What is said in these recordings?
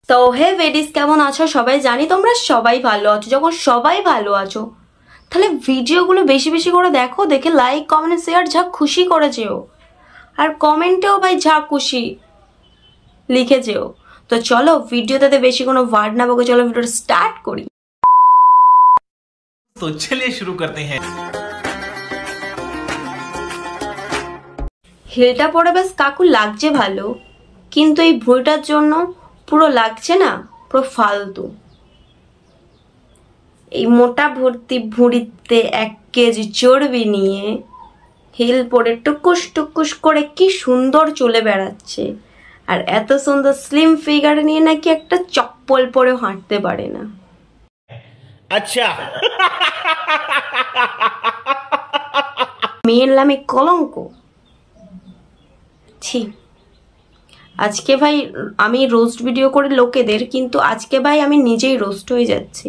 তো হে বেডিস, কেমন আছো সবাই? জানি তোমরা সবাই ভালো আছো। যখন সবাই ভালো আছো তাহলে ভিডিওগুলো বেশি বেশি করে দেখো, দেখে লাইক কমেন্ট শেয়ার যা খুশি করে যেও, আর কমেন্টেও ভাই যা খুশি লিখে যেও। তো চলো ভিডিওতে বেশি কোনো ওয়ার্ড না বকে চলো ভিডিওটা স্টার্ট করি। तो चलिए शुरू करते हैं। হিলটা পরে বেশ কাকু লাগছে ভালো, কিন্তু এই ভুঁড়িটার জন্য পুরো লাগছে না, পুরো ফালতু। এই মোটা ভর্তি ভুঁড়িতে 1 কেজি চর্বি নিয়ে হিল পরে টুকুস টুকুস করে কি সুন্দর চলে বেড়াচ্ছে, আর এত সুন্দর স্লিম ফিগার নিয়ে নাকি একটা চপ্পল পরে হাঁটতে পারে না। अच्छा মেয়ের নামে কলঙ্ক। ছি, আজকে ভাই আমি রোস্ট ভিডিও করে লোকেদের, কিন্তু আজকে ভাই আমি নিজেই রোস্ট হয়ে যাচ্ছি।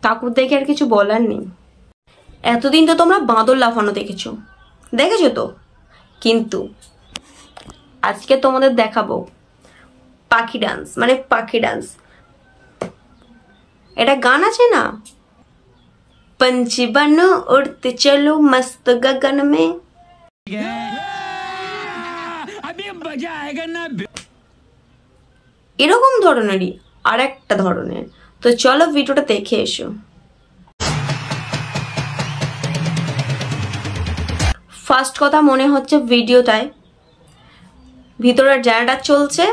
কাকুর দেখে আর কিছু বলার নেই। এতদিন তো তোমরা বাঁদর লাফানো দেখেছো তো, কিন্তু আজকে তোমাদের দেখাবো পাখি ডান্স। মানে পাখি ডান্স, এটা গান আছে না, पंछी बनो उड़ते चलो मस्त गगन में, এরকম ধরনেরই আর একটা ধরনের। তো চলো ভিডিওটা দেখে এসো। ফার্স্ট কথা, মনে হচ্ছে ভিডিওটায় ভিতরের জেনারেটর চলছে,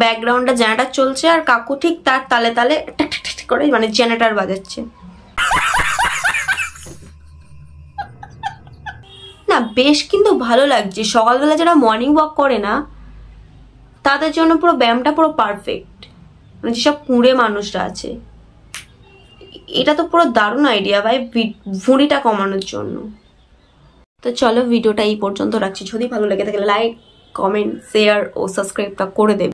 ব্যাকগ্রাউন্ডে জেনারেটর চলছে, আর কাকু ঠিক তার তালে তালে করে মানে জেনারেটর বাজাচ্ছে। না বেশ কিন্তু ভালো লাগছে। সকালবেলা যারা মর্নিং ওয়াক করে না তাদের জন্য পুরো ব্যায়ামটা পুরো পারফেক্ট। মানে যেসব কুঁড়ে মানুষরা আছে, এটা তো পুরো দারুণ আইডিয়া ভাই ভুঁড়িটা কমানোর জন্য। তো চলো ভিডিওটা এই পর্যন্ত রাখছি। যদি ভালো লেগে থাকে লাইক কমেন্ট শেয়ার ও সাবস্ক্রাইবটা করে দেবে।